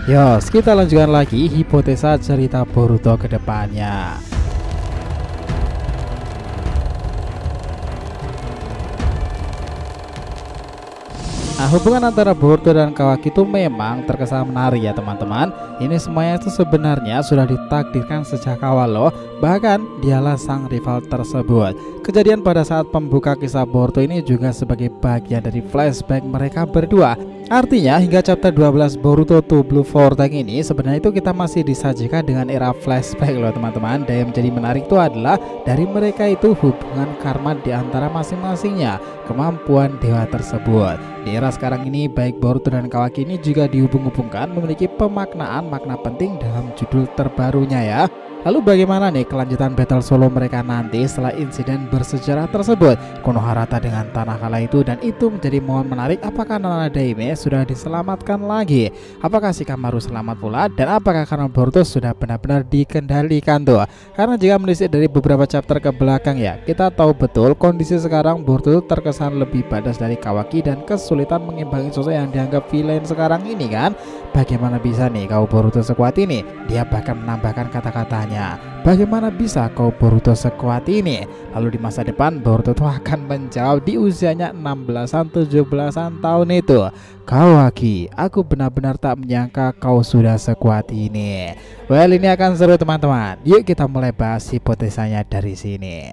Yos, kita lanjutkan lagi hipotesa cerita Boruto ke depannya. Nah, hubungan antara Boruto dan Kawaki itu memang terkesan menarik ya teman-teman. Ini semuanya itu sebenarnya sudah ditakdirkan sejak awal loh. Bahkan dialah sang rival tersebut. Kejadian pada saat pembuka kisah Boruto ini juga sebagai bagian dari flashback mereka berdua. Artinya hingga chapter 12 Boruto to Blue Vortex ini sebenarnya itu kita masih disajikan dengan era flashback loh teman-teman. Dan yang menjadi menarik itu adalah dari mereka itu hubungan karma di antara masing-masingnya, kemampuan dewa tersebut. Di era sekarang ini baik Boruto dan Kawaki ini juga dihubung-hubungkan memiliki pemaknaan makna penting dalam judul terbarunya ya. Lalu bagaimana nih kelanjutan battle solo mereka nanti setelah insiden bersejarah tersebut? Konoharata dengan tanah kala itu, dan itu menjadi momen menarik. Apakah Nana Daime sudah diselamatkan lagi? Apakah Shikamaru selamat pula? Dan apakah karena Boruto sudah benar-benar dikendalikan tuh? Karena jika menelisik dari beberapa chapter ke belakang ya, kita tahu betul kondisi sekarang Boruto terkesan lebih badas dari Kawaki dan kesulitan mengimbangi sosok yang dianggap villain sekarang ini kan. Bagaimana bisa nih kau Boruto sekuat ini? Dia bahkan menambahkan kata-katanya, bagaimana bisa kau Boruto sekuat ini? Lalu di masa depan Boruto tuh akan menjawab di usianya 16-an 17-an tahun itu, Kawaki, aku benar-benar tak menyangka kau sudah sekuat ini. Well, ini akan seru teman-teman. Yuk kita mulai bahas hipotesanya dari sini.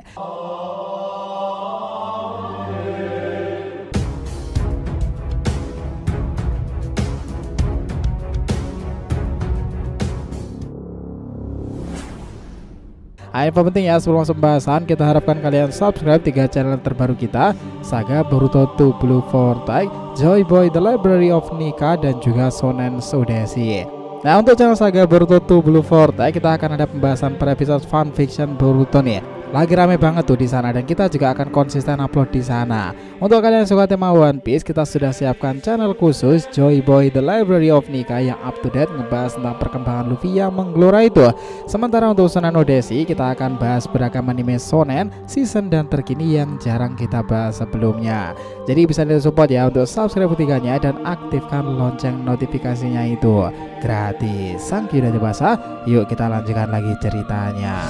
Apa penting ya, sebelum masuk pembahasan kita harapkan kalian subscribe 3 channel terbaru kita, Saga Boruto to Blue Vortex, Joy Boy The Library of Nika, dan juga Shonen Sudeshi. Nah, untuk channel Saga Boruto to Blue Vortex kita akan ada pembahasan per episode fanfiction Boruto nih. Lagi rame banget tuh di sana, dan kita juga akan konsisten upload di sana. Untuk kalian yang suka tema One Piece, kita sudah siapkan channel khusus Joy Boy The Library of Nika yang up to date ngebahas tentang perkembangan Luffy yang menggelora itu. Sementara untuk Shonen Odeshi, kita akan bahas beragam anime shonen, season dan terkini yang jarang kita bahas sebelumnya. Jadi bisa di-support ya untuk subscribe ketiganya dan aktifkan lonceng notifikasinya itu gratis. Thank you udah dibahas. Yuk kita lanjutkan lagi ceritanya.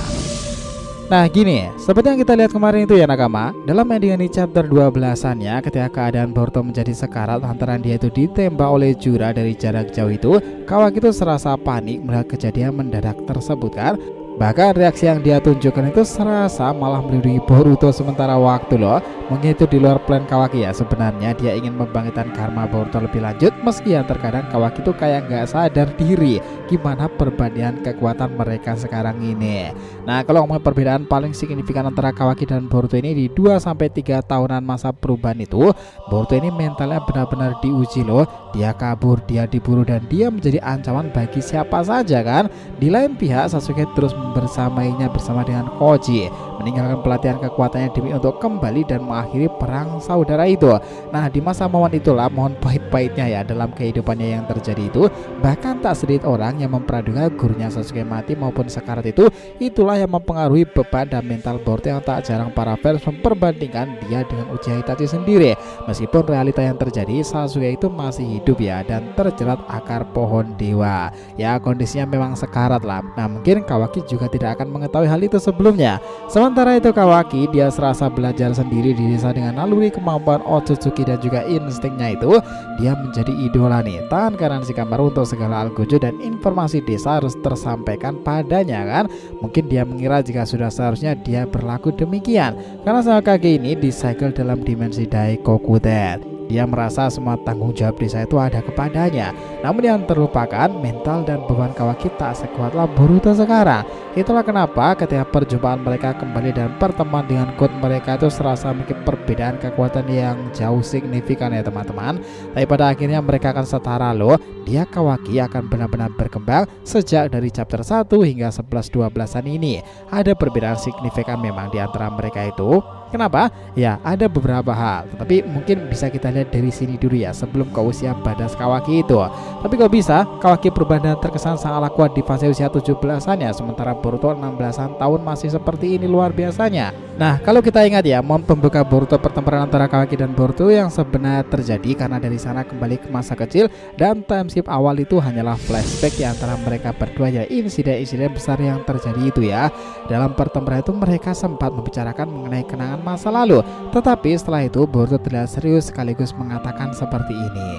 Nah gini, seperti yang kita lihat kemarin itu ya nakama, dalam ending di chapter 12-annya, ketika keadaan Boruto menjadi sekarat lantaran dia itu ditembak oleh Jura dari jarak jauh itu, Kawaki itu serasa panik melihat kejadian mendadak tersebut kan. Bahkan reaksi yang dia tunjukkan itu serasa malah melindungi Boruto sementara waktu loh. Mungkin itu di luar plan Kawaki ya. Sebenarnya dia ingin membangkitkan karma Boruto lebih lanjut, meski ya terkadang Kawaki itu kayak nggak sadar diri gimana perbandingan kekuatan mereka sekarang ini. Nah, kalau ngomongin perbedaan paling signifikan antara Kawaki dan Boruto ini di 2-3 tahunan masa perubahan itu, Boruto ini mentalnya benar-benar diuji loh. Dia kabur, dia diburu, dan dia menjadi ancaman bagi siapa saja kan. Di lain pihak Sasuke terus bersamainya bersama dengan Koji, meninggalkan pelatihan kekuatannya demi untuk kembali dan mengakhiri perang saudara itu. Nah, di masa momen itulah mohon pahit-pahitnya ya dalam kehidupannya yang terjadi itu. Bahkan tak sedikit orang yang memperaduga gurunya Sasuke mati maupun sekarat itu. Itulah yang mempengaruhi beban dan mental Boruto yang tak jarang para fans memperbandingkan dia dengan Uchiha Itachi sendiri. Meskipun realita yang terjadi, Sasuke itu masih hidup ya dan terjerat akar pohon dewa. Ya kondisinya memang sekarat lah. Nah, mungkin Kawaki juga tidak akan mengetahui hal itu sebelumnya. Sementara itu Kawaki dia serasa belajar sendiri di desa dengan naluri kemampuan Otsutsuki dan juga instingnya itu. Dia menjadi idola nih, tangan kanan Shikamaru untuk segala algojo dan informasi desa harus tersampaikan padanya kan. Mungkin dia mengira jika sudah seharusnya dia berlaku demikian, karena sang kakek ini disegel dalam dimensi Daikokuten. Dia merasa semua tanggung jawab desa itu ada kepadanya. Namun yang terlupakan, mental dan beban Kawaki tak sekuatlah Boruto sekarang. Itulah kenapa ketika perjumpaan mereka kembali dan pertemuan dengan God mereka itu serasa memiliki perbedaan kekuatan yang jauh signifikan ya teman-teman. Tapi pada akhirnya mereka akan setara loh. Dia Kawaki akan benar-benar berkembang sejak dari chapter 1 hingga 11-12an ini. Ada perbedaan signifikan memang di antara mereka itu. Kenapa? Ya, ada beberapa hal, tetapi mungkin bisa kita lihat dari sini dulu ya, sebelum ke usia badas Kawaki itu. Tapi kok bisa Kawaki berubah dan terkesan sangatlah kuat di fase usia 17-an ya, sementara Boruto 16-an tahun masih seperti ini, luar biasanya. Nah, kalau kita ingat ya, momen pembuka Boruto pertempuran antara Kawaki dan Boruto yang sebenarnya terjadi karena dari sana kembali ke masa kecil, dan time skip awal itu hanyalah flashback di antara mereka berdua ya, insiden-insiden besar yang terjadi itu ya. Dalam pertempuran itu mereka sempat membicarakan mengenai kenangan masa lalu, tetapi setelah itu Boruto terlihat serius sekaligus mengatakan seperti ini,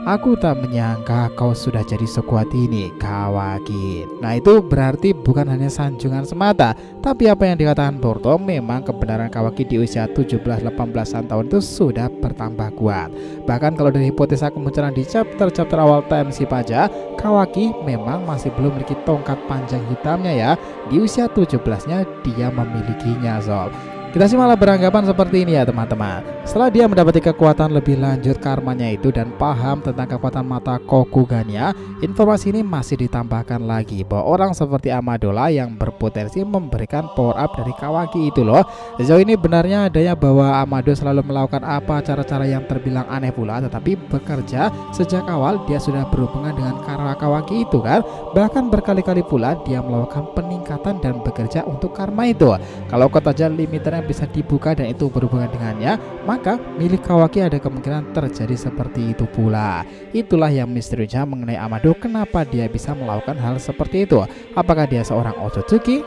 "Aku tak menyangka kau sudah jadi sekuat ini, Kawaki." Nah, itu berarti bukan hanya sanjungan semata, tapi apa yang dikatakan Boruto memang kebenaran. Kawaki di usia 17-18an tahun itu sudah bertambah kuat. Bahkan kalau dari hipotesa kemunculan di chapter awal time skip aja, Kawaki memang masih belum memiliki tongkat panjang hitamnya ya. Di usia 17-nya dia memilikinya, sob. Kita sih malah beranggapan seperti ini ya teman-teman. Setelah dia mendapati kekuatan lebih lanjut karmanya itu dan paham tentang kekuatan mata Kokuganya, informasi ini masih ditambahkan lagi bahwa orang seperti Amadola yang berpotensi memberikan power up dari Kawaki itu loh. Sejauh ini benarnya adanya bahwa Amado selalu melakukan apa cara-cara yang terbilang aneh pula, tetapi bekerja sejak awal dia sudah berhubungan dengan karma Kawaki itu kan. Bahkan berkali-kali pula dia melakukan peningkatan dan bekerja untuk karma itu. Kalau kota aja limiternya bisa dibuka dan itu berhubungan dengannya, maka milik Kawaki ada kemungkinan terjadi seperti itu pula. Itulah yang misteriusnya mengenai Amado, kenapa dia bisa melakukan hal seperti itu. Apakah dia seorang Otsutsuki?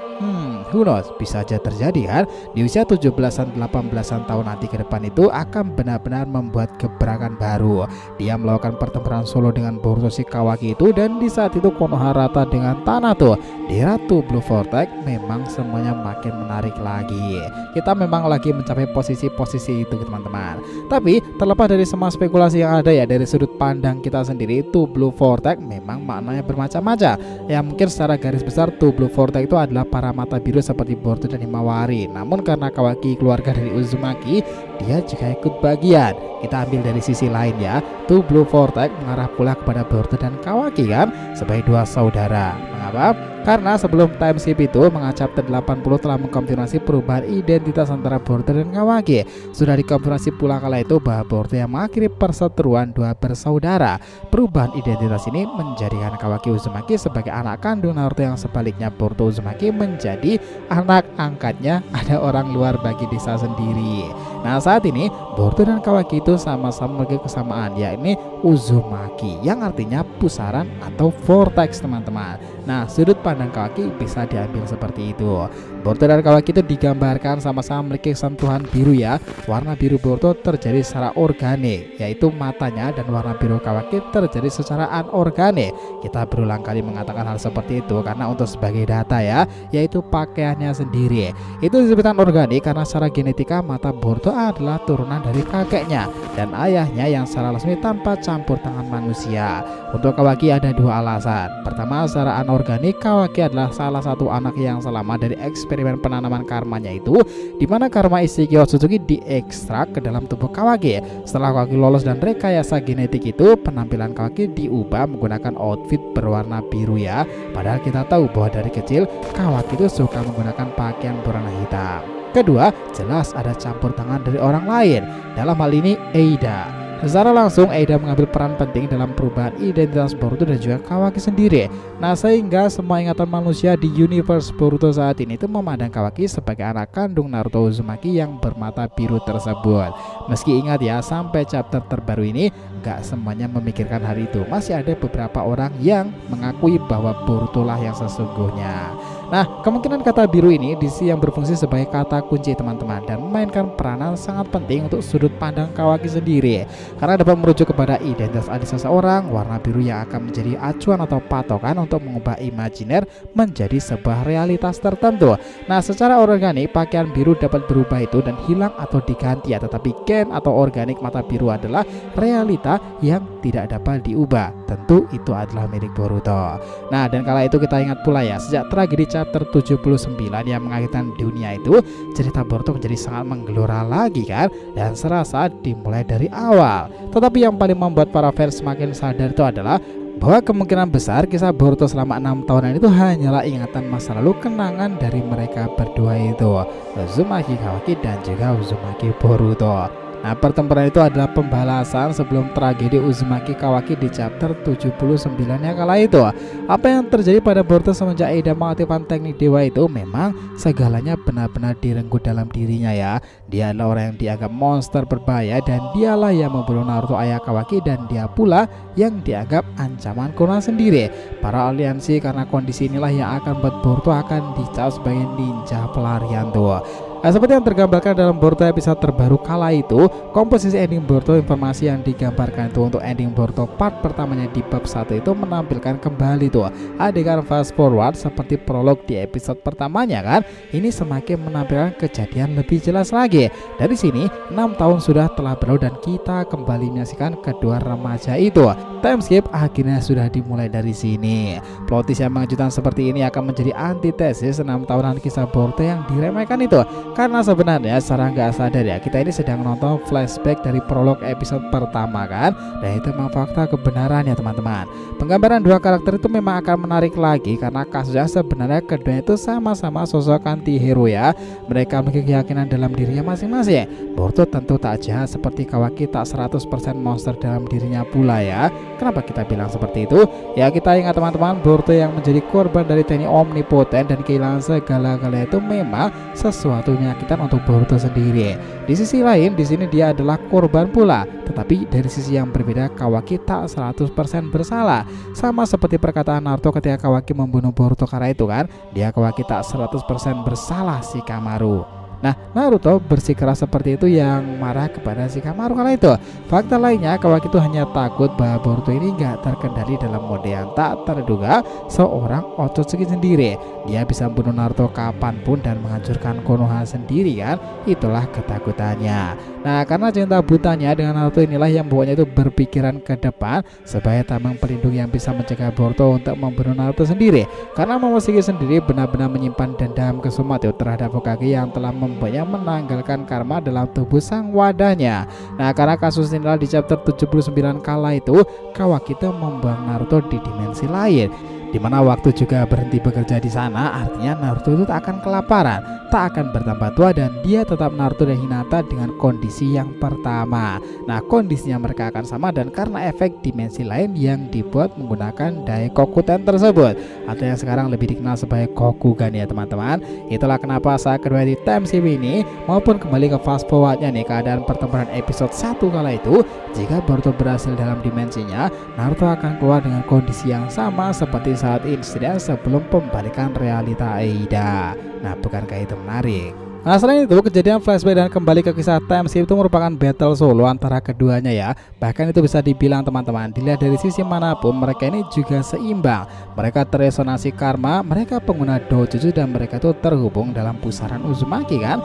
Who knows, bisa aja terjadi kan. Di usia 17-an 18-an tahun nanti ke depan itu akan benar-benar membuat gebrakan baru. Dia melakukan pertempuran solo dengan Boruto si Kawaki itu, dan di saat itu Konoharata dengan Tanato di Ratu Blue Vortex memang semuanya makin menarik lagi. Kita memang lagi mencapai posisi-posisi itu teman-teman. Tapi terlepas dari semua spekulasi yang ada ya, dari sudut pandang kita sendiri, itu Blue Vortex memang maknanya bermacam-macam. Ya mungkin secara garis besar tuh Blue Vortex itu adalah para mata biru seperti Boruto dan Himawari. Namun karena Kawaki keluarga dari Uzumaki, dia juga ikut bagian. Kita ambil dari sisi lain ya, tuh Blue Vortex mengarah pula kepada Boruto dan Kawaki kan, sebagai dua saudara. Mengapa? Karena sebelum time skip itu mengenai chapter 80 telah mengkonfirmasi perubahan identitas antara Boruto dan Kawaki. Sudah dikonfirmasi pula kala itu bahwa Boruto yang mengakhiri perseteruan dua bersaudara. Perubahan identitas ini menjadikan Kawaki Uzumaki sebagai anak kandung Naruto, yang sebaliknya Boruto Uzumaki menjadi anak angkatnya ada orang luar bagi desa sendiri. Nah, saat ini Boruto dan Kawaki itu sama-sama memiliki kesamaan, yakni Uzumaki, yang artinya pusaran atau vortex teman-teman. Nah, sudut pandang Kawaki bisa diambil seperti itu. Boruto dan Kawaki itu digambarkan sama-sama memiliki sentuhan biru ya. Warna biru Boruto terjadi secara organik, yaitu matanya, dan warna biru Kawaki terjadi secara anorganik. Kita berulang kali mengatakan hal seperti itu karena untuk sebagai data ya, yaitu pakaiannya sendiri. Itu disebutkan organik karena secara genetika mata Boruto adalah turunan dari kakeknya dan ayahnya yang secara resmi tanpa campur tangan manusia. Untuk Kawaki ada dua alasan. Pertama, secara anorganik Kawaki adalah salah satu anak yang selamat dari eksperimen penanaman karmanya itu, di mana karma Ishiki Otsutsuki diekstrak ke dalam tubuh Kawaki. Setelah Kawaki lolos dan rekayasa genetik itu, penampilan Kawaki diubah menggunakan outfit berwarna biru ya. Padahal kita tahu bahwa dari kecil Kawaki itu suka menggunakan pakaian berwarna hitam. Kedua, jelas ada campur tangan dari orang lain, dalam hal ini Eida. Secara langsung Eida mengambil peran penting dalam perubahan identitas Boruto dan juga Kawaki sendiri. Nah, sehingga semua ingatan manusia di universe Boruto saat ini itu memandang Kawaki sebagai anak kandung Naruto Uzumaki yang bermata biru tersebut. Meski ingat ya, sampai chapter terbaru ini gak semuanya memikirkan hal itu. Masih ada beberapa orang yang mengakui bahwa Boruto lah yang sesungguhnya. Nah, kemungkinan kata biru ini di sini yang berfungsi sebagai kata kunci teman-teman, dan memainkan peranan sangat penting untuk sudut pandang Kawaki sendiri, karena dapat merujuk kepada identitas asli seseorang. Warna biru yang akan menjadi acuan atau patokan untuk mengubah imajiner menjadi sebuah realitas tertentu. Nah, secara organik pakaian biru dapat berubah itu dan hilang atau diganti ya, tetapi gen atau organik mata biru adalah realita yang tidak dapat diubah. Tentu itu adalah milik Boruto. Nah, dan kala itu kita ingat pula ya, sejak tragedi chapter 79 yang mengakhirkan dunia itu, cerita Boruto menjadi sangat menggelora lagi kan, dan serasa dimulai dari awal. Tetapi yang paling membuat para fans semakin sadar itu adalah bahwa kemungkinan besar kisah Boruto selama 6 tahunan itu hanyalah ingatan masa lalu, kenangan dari mereka berdua itu, Uzumaki Kawaki dan juga Uzumaki Boruto. Nah, pertempuran itu adalah pembalasan sebelum tragedi Uzumaki Kawaki di chapter 79-nya kala itu. Apa yang terjadi pada Boruto semenjak Ida mengaktifkan teknik dewa itu memang segalanya benar-benar direnggut dalam dirinya ya. Dia adalah orang yang dianggap monster berbahaya dan dialah yang membunuh Naruto ayah Kawaki, dan dia pula yang dianggap ancaman Konoha sendiri. Para aliansi karena kondisi inilah yang akan membuat Boruto akan dicap sebagai ninja pelarian tuh. Nah, seperti yang tergambarkan dalam Boruto episode terbaru kala itu, komposisi ending Boruto, informasi yang digambarkan itu untuk ending Boruto part pertamanya di bab 1 itu menampilkan kembali tuh adegan fast forward seperti prolog di episode pertamanya kan. Ini semakin menampilkan kejadian lebih jelas lagi. Dari sini 6 tahun sudah telah berlalu dan kita kembali menyaksikan kedua remaja itu. Time skip akhirnya sudah dimulai dari sini. Plot twist yang mengejutkan seperti ini akan menjadi antitesis 6 tahunan kisah Boruto yang diremehkan itu. Karena sebenarnya secara nggak sadar ya, kita ini sedang menonton flashback dari prolog episode pertama kan. Dan itu memang fakta kebenarannya teman-teman. Penggambaran dua karakter itu memang akan menarik lagi, karena kasusnya sebenarnya keduanya itu sama-sama sosok anti-hero ya. Mereka memiliki keyakinan dalam dirinya masing-masing. Boruto tentu tak jahat seperti Kawaki, tak 100% monster dalam dirinya pula ya. Kenapa kita bilang seperti itu? Ya, kita ingat teman-teman, Boruto yang menjadi korban dari teknik omnipoten dan kehilangan segala-galanya itu memang sesuatu menyakitkan untuk Boruto sendiri. Di sisi lain, di sini dia adalah korban pula, tetapi dari sisi yang berbeda, Kawaki tak 100% bersalah. Sama seperti perkataan Naruto ketika Kawaki membunuh Boruto kala itu kan, dia Kawaki tak 100% bersalah Shikamaru. Nah, Naruto bersikeras seperti itu yang marah kepada Shikamaru kala itu. Fakta lainnya, Kawaki itu hanya takut bahwa Boruto ini nggak terkendali dalam mode yang tak terduga seorang Otsutsuki sendiri. Dia bisa membunuh Naruto kapanpun dan menghancurkan Konoha sendiri kan. Itulah ketakutannya. Nah, karena cinta butanya dengan Naruto inilah yang membuatnya itu berpikiran ke depan sebagai tameng pelindung yang bisa mencegah Boruto untuk membunuh Naruto sendiri. Karena Momoshiki sendiri benar-benar menyimpan dendam kesumat terhadap Hokage yang telah membuatnya menanggalkan karma dalam tubuh sang wadahnya. Nah, karena kasus inilah di chapter 79 kala itu, Kawaki itu membuang Naruto di dimensi lain, di mana waktu juga berhenti bekerja di sana. Artinya Naruto itu tak akan kelaparan, tak akan bertambah tua, dan dia tetap Naruto dan Hinata dengan kondisi yang pertama. Nah, kondisinya mereka akan sama, dan karena efek dimensi lain yang dibuat menggunakan Daikokuten tersebut, atau yang sekarang lebih dikenal sebagai Kokugan ya teman-teman. Itulah kenapa saat kedua di time skip ini maupun kembali ke fast forwardnya nih, keadaan pertempuran episode 1 kala itu, jika Boruto berhasil dalam dimensinya, Naruto akan keluar dengan kondisi yang sama seperti saat insiden sebelum pembalikan realita Eida. Nah, bukankah itu menarik? Nah, selain itu, kejadian flashback dan kembali ke kisah time skip itu merupakan battle solo antara keduanya ya. Bahkan itu bisa dibilang teman-teman, dilihat dari sisi manapun mereka ini juga seimbang. Mereka teresonansi karma, mereka pengguna dojutsu, dan mereka itu terhubung dalam pusaran Uzumaki kan.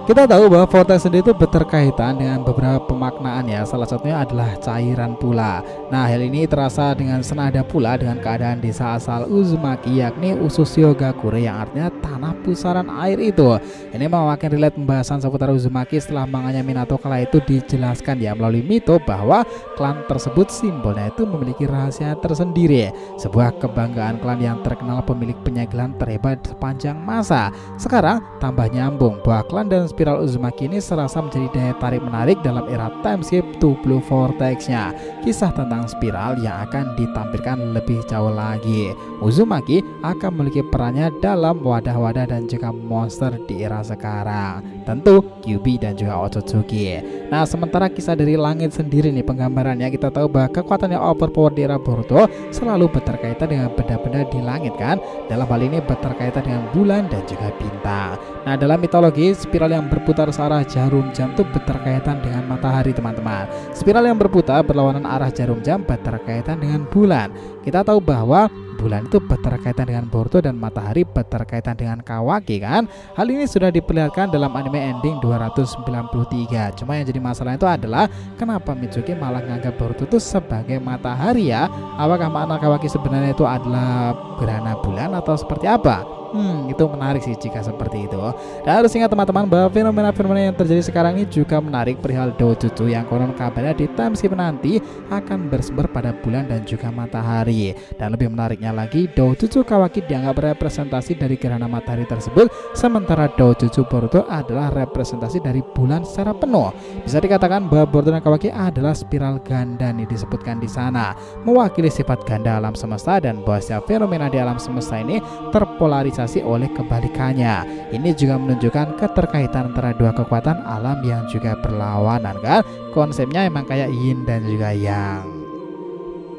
Kita tahu bahwa vortex sendiri itu berkaitan dengan beberapa pemaknaan ya. Salah satunya adalah cairan pula. Nah, hal ini terasa dengan senada pula dengan keadaan desa asal Uzumaki, yakni Usushiogakure, yang artinya tanah pusaran air itu. Ini makin relate pembahasan seputar Uzumaki setelah manganya Minato kala itu dijelaskan ya melalui mito bahwa klan tersebut simbolnya itu memiliki rahasia tersendiri. Sebuah kebanggaan klan yang terkenal pemilik penyegelan terhebat sepanjang masa. Sekarang tambah nyambung bahwa klan dan spiral Uzumaki ini serasa menjadi daya tarik menarik dalam era time skip to Blue Vortex-nya. Kisah tentang spiral yang akan ditampilkan lebih jauh lagi. Uzumaki akan memiliki perannya dalam wadah-wadah dan juga monster di era sekarang. Tentu Kyuubi dan juga Otsutsuki. Nah, sementara kisah dari langit sendiri nih, penggambarannya kita tahu bahwa kekuatan yang overpower di era Boruto selalu berkaitan dengan benda-benda di langit kan. Dalam hal ini berkaitan dengan bulan dan juga bintang. Nah, dalam mitologi, spiral yang berputar searah jarum jam itu berkaitan dengan matahari teman-teman. Spiral yang berputar berlawanan arah jarum jam berkaitan dengan bulan. Kita tahu bahwa bulan itu berkaitan dengan Boruto dan matahari berkaitan dengan Kawaki kan. Hal ini sudah diperlihatkan dalam anime ending 293. Cuma yang jadi masalah itu adalah kenapa Mitsuki malah menganggap Boruto itu sebagai matahari ya? Apakah makna Kawaki sebenarnya itu adalah gerhana bulan atau seperti apa? Itu menarik sih jika seperti itu. Dan harus ingat teman-teman bahwa fenomena-fenomena yang terjadi sekarang ini juga menarik perihal Dojutsu yang konon kabarnya di time skip nanti akan bersumber pada bulan dan juga matahari. Dan lebih menariknya lagi, Dojutsu Kawaki dianggap representasi dari gerhana matahari tersebut, sementara Dojutsu Boruto adalah representasi dari bulan secara penuh. Bisa dikatakan bahwa Boruto dan Kawaki adalah spiral ganda nih disebutkan di sana, mewakili sifat ganda alam semesta dan bahwa setiap fenomena di alam semesta ini terpolarisasi oleh kebalikannya. Ini juga menunjukkan keterkaitan antara dua kekuatan alam yang juga berlawanan kan. Konsepnya emang kayak yin dan juga yang.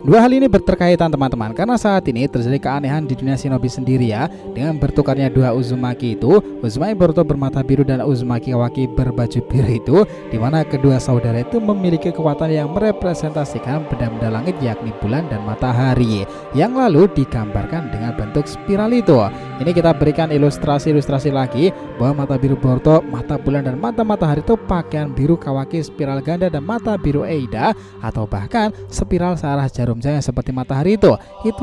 Dua hal ini berterkaitan teman-teman, karena saat ini terjadi keanehan di dunia shinobi sendiri ya, dengan bertukarnya dua Uzumaki itu, Uzumaki Boruto bermata biru dan Uzumaki Kawaki berbaju biru itu, dimana kedua saudara itu memiliki kekuatan yang merepresentasikan benda-benda langit yakni bulan dan matahari, yang lalu digambarkan dengan bentuk spiral itu. Ini kita berikan ilustrasi lagi bahwa mata biru Boruto, mata bulan dan mata matahari itu pakaian biru Kawaki spiral ganda dan mata biru Eida, atau bahkan spiral searah jarum jaya seperti matahari itu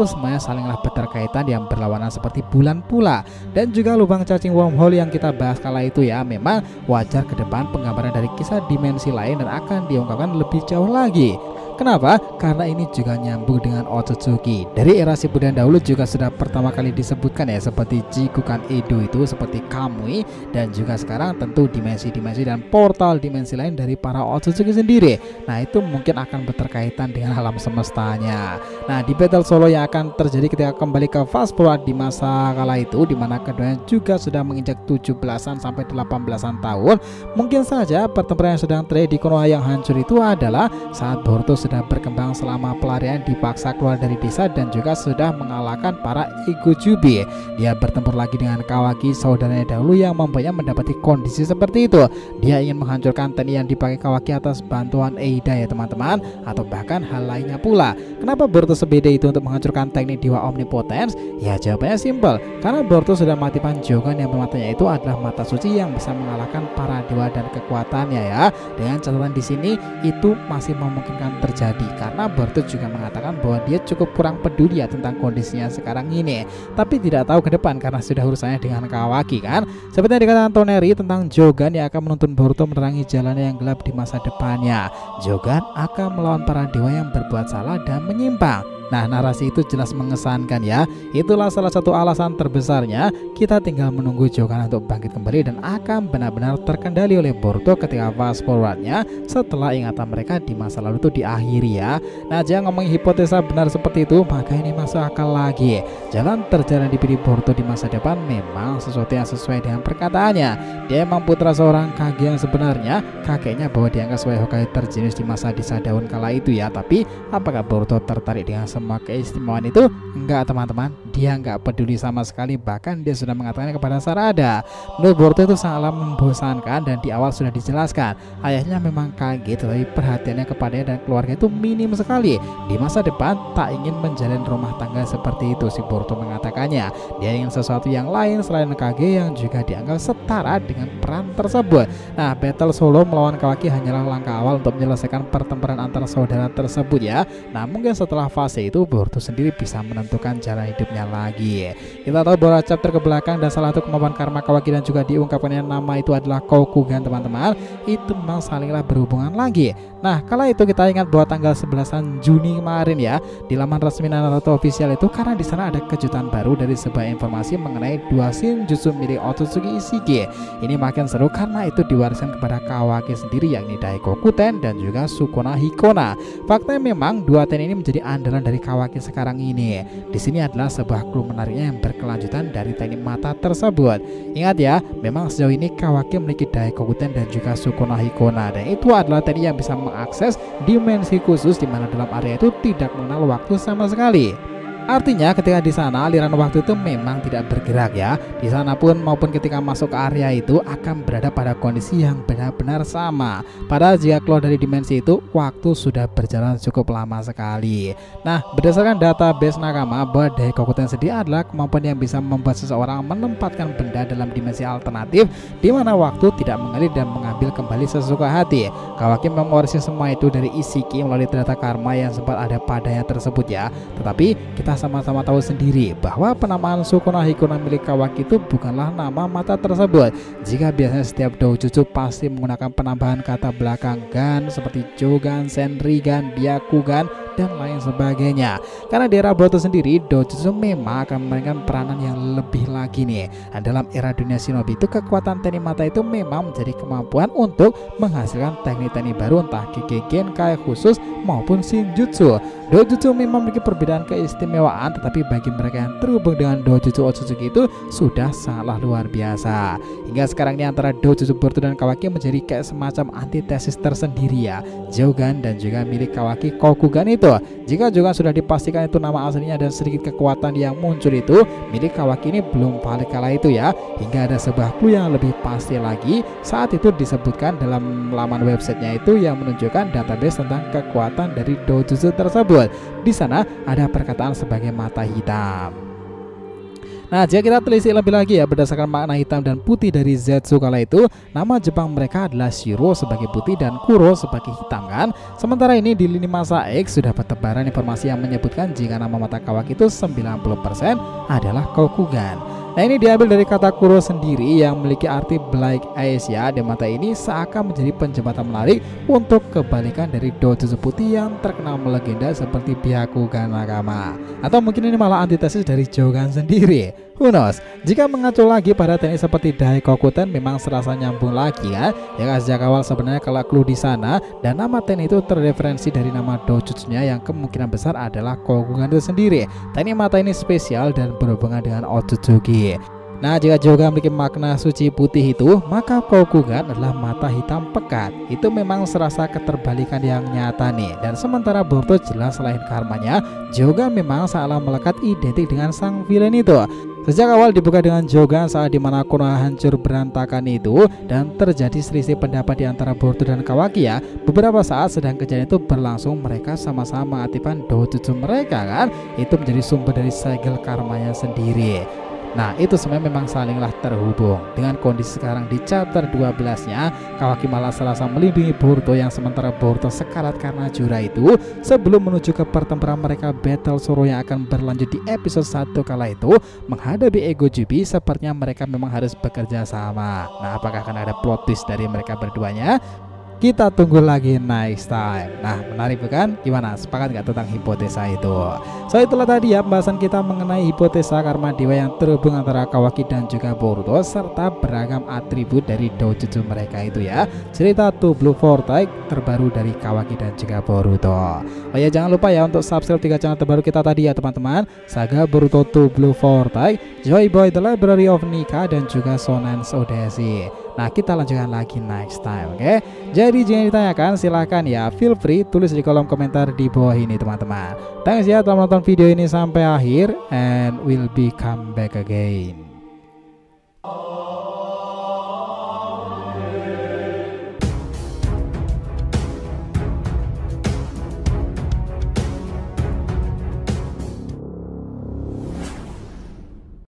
semuanya salinglah berterkaitan yang berlawanan seperti bulan pula. Dan juga lubang cacing wormhole yang kita bahas kala itu ya, memang wajar ke depan penggambaran dari kisah dimensi lain dan akan diungkapkan lebih jauh lagi. Kenapa? Karena ini juga nyambung dengan Otsutsuki. Dari era Shippuden dahulu juga sudah pertama kali disebutkan ya, seperti Jikukan Edo itu, seperti Kamui, dan juga sekarang tentu dimensi-dimensi dan portal dimensi lain dari para Otsutsuki sendiri. Nah itu mungkin akan berterkaitan dengan alam semestanya. Nah di battle solo yang akan terjadi ketika kembali ke fast forward di masa kala itu, dimana keduanya juga sudah menginjak 17-an sampai 18-an tahun, mungkin saja pertempuran yang sedang terjadi di Konoha yang hancur itu adalah saat Boruto sudah berkembang selama pelarian, dipaksa keluar dari desa dan juga sudah mengalahkan para Igujubi. Dia bertempur lagi dengan Kawaki saudaranya dahulu yang membuatnya mendapati kondisi seperti itu. Dia ingin menghancurkan TNI yang dipakai Kawaki atas bantuan Eida ya teman-teman, atau bahkan hal lainnya pula. Kenapa Boruto sebeda itu untuk menghancurkan teknik Dewa Omnipotence? Ya jawabannya simpel, karena Boruto sudah mati Panjogan yang bermatanya itu adalah mata suci yang bisa mengalahkan para dewa dan kekuatannya ya. Dengan catatan di sini itu masih memungkinkan terjadi karena Boruto juga mengatakan bahwa dia cukup kurang peduli ya tentang kondisinya sekarang ini, tapi tidak tahu ke depan karena sudah urusannya dengan Kawaki kan. Seperti yang dikatakan Toneri tentang Jogan yang akan menuntun Boruto menerangi jalannya yang gelap di masa depannya. Jogan akan melawan para dewa yang berbuat salah dan menyimpang. Nah narasi itu jelas mengesankan ya. Itulah salah satu alasan terbesarnya kita tinggal menunggu Jogan untuk bangkit kembali dan akan benar-benar terkendali oleh Boruto ketika fast forwardnya setelah ingatan mereka di masa lalu itu diakhiri ya. Nah jangan ngomongin hipotesa benar seperti itu, maka ini masuk akal lagi. Jalan terjalan di diri Boruto di masa depan memang sesuatu yang sesuai dengan perkataannya. Dia memang putra seorang Kage yang sebenarnya kakeknya bahwa dianggap sebagai Hokage terjenius di masa Disa Daun kala itu ya. Tapi apakah Boruto tertarik dengan semua keistimewaan itu? Enggak teman-teman, dia enggak peduli sama sekali. Bahkan dia sudah mengatakannya kepada Sarada. Menurut Boruto itu sangatlah membosankan dan di awal sudah dijelaskan ayahnya memang kaget, tetapi perhatiannya kepadanya dan keluarga itu minim sekali. Di masa depan tak ingin menjalin rumah tangga seperti itu, si Boruto mengatakannya. Dia ingin sesuatu yang lain selain Kage yang juga dianggap setara dengan peran tersebut. Nah battle solo melawan Kawaki hanyalah langkah awal untuk menyelesaikan pertempuran antara saudara tersebut ya. Nah mungkin setelah fase itu Boruto sendiri bisa menentukan jalan hidupnya lagi. Kita tahu bahwa chapter ke belakang dan salah satu kemampuan karma Kawaki dan juga diungkapkannya nama itu adalah Kokugan teman-teman, itu memang salinglah berhubungan lagi. Nah kala itu kita ingat bahwa tanggal 11 Juni kemarin ya, di laman resmi Naruto official itu, karena di sana ada kejutan baru dari sebuah informasi mengenai dua shinjutsu milik Otsutsuki Ishige. Ini makin seru karena itu diwariskan kepada Kawaki sendiri yakni Daikokuten dan juga Sukuna Hikona. Faktanya memang dua ten ini menjadi andalan dari Kawaki sekarang ini. Di sini adalah sebuah clue menariknya yang berkelanjutan dari teknik mata tersebut. Ingat ya, memang sejauh ini Kawaki memiliki Daikokuten dan juga Sukuna Hikona, dan itu adalah teknik yang bisa mengakses dimensi khusus di mana dalam area itu tidak mengenal waktu sama sekali. Artinya ketika di sana aliran waktu itu memang tidak bergerak ya. Di sana pun maupun ketika masuk ke area itu akan berada pada kondisi yang benar-benar sama. Padahal jika keluar dari dimensi itu waktu sudah berjalan cukup lama sekali. Nah berdasarkan database Nakama bahwa Daikokuten sendiri adalah kemampuan yang bisa membuat seseorang menempatkan benda dalam dimensi alternatif di mana waktu tidak mengalir dan mengambil kembali sesuka hati. Kawaki mewarisi semua itu dari Ishiki melalui data karma yang sempat ada padanya tersebut ya. Tetapi kita kita sama-sama tahu sendiri bahwa penamaan Sukuna Hikuna milik Kawaki itu bukanlah nama mata tersebut. Jika biasanya setiap doujutsu pasti menggunakan penambahan kata belakang gan seperti Jogan, Senrigan, Byakugan, dan lain sebagainya. Karena di era Boruto sendiri, doujutsu memang akan memainkan peranan yang lebih lagi nih. Dan dalam era dunia shinobi itu kekuatan Tenimata itu memang menjadi kemampuan untuk menghasilkan teknik-teknik baru entah Kike Genkai khusus maupun Shinjutsu. Doujutsu memang memiliki perbedaan keistimewaan, tetapi bagi mereka yang terhubung dengan doujutsu Otsutsuki itu sudah sangatlah luar biasa. Hingga sekarang ini antara doujutsu Boruto dan Kawaki menjadi kayak semacam antitesis tersendiri ya. Jogan dan juga milik Kawaki Kokugan itu. Jika Jogan sudah dipastikan itu nama aslinya dan sedikit kekuatan yang muncul itu, milik Kawaki ini belum valid kala itu ya. Hingga ada sebuah clue yang lebih pasti lagi saat itu disebutkan dalam laman websitenya itu yang menunjukkan database tentang kekuatan dari doujutsu tersebut. Di sana ada perkataan sebagai mata hitam. Nah, jika kita telisik lebih lagi ya, berdasarkan makna hitam dan putih dari Zetsu kala itu, nama Jepang mereka adalah Shiro sebagai putih dan Kuro sebagai hitam kan. Sementara ini di lini masa X sudah bertebaran informasi yang menyebutkan jika nama mata Kawaki itu 90% adalah Kokugan. Nah, ini diambil dari kata Kuro sendiri yang memiliki arti black eyes ya. Dan mata ini seakan menjadi penjembatan menarik untuk kebalikan dari doujutsu putih yang terkenal melegenda seperti Byakugan Nakama. Atau mungkin ini malah antitesis dari Jogan sendiri. Who knows? Jika mengacu lagi pada teknik seperti Daikokuten memang serasa nyambung lagi ya. Ya sejak awal sebenarnya kalau clue di sana dan nama teknik itu terreferensi dari nama doujutsunya yang kemungkinan besar adalah Kokugan itu sendiri. Teknik mata ini spesial dan berhubungan dengan Otsutsuki. Nah, jika Jogan memiliki makna suci putih itu, maka Kokugan adalah mata hitam pekat. Itu memang serasa keterbalikan yang nyata nih. Dan sementara Boruto jelas selain karmanya, Jogan memang salah melekat identik dengan sang villain itu. Sejak awal dibuka dengan Jogan saat dimana Konoha hancur berantakan itu dan terjadi selisih pendapat di antara Boruto dan Kawaki ya. Beberapa saat sedang kejadian itu berlangsung, mereka sama-sama mengaktifkan doujutsu mereka kan. Itu menjadi sumber dari segel karmanya sendiri. Nah, itu sebenarnya memang salinglah terhubung. Dengan kondisi sekarang di chapter 12-nya, Kawaki malah serasa melindungi Boruto yang sementara Boruto sekarat karena Jura itu sebelum menuju ke pertempuran mereka Battle Zoro yang akan berlanjut di episode 1 kala itu menghadapi Ego Jubi. Sepertinya mereka memang harus bekerja sama. Nah, apakah akan ada plot twist dari mereka berduanya? Kita tunggu lagi next time. Nah, menarik bukan? Gimana? Sepakat nggak tentang hipotesa itu? So, itulah tadi ya pembahasan kita mengenai hipotesa karma dewa yang terhubung antara Kawaki dan juga Boruto serta beragam atribut dari doujutsu mereka itu ya. Cerita To Blue Vortex terbaru dari Kawaki dan juga Boruto. Oh ya, jangan lupa ya untuk subscribe 3 channel terbaru kita tadi ya teman-teman. Saga Boruto To Blue Vortex, Joy Boy The Library of Nika, dan juga Shonen Odyssey. Nah, kita lanjutkan lagi next time, oke? Jadi jika ditanyakan silahkan ya, feel free tulis di kolom komentar di bawah ini teman-teman. Thanks ya telah menonton video ini sampai akhir, and we'll be come back again.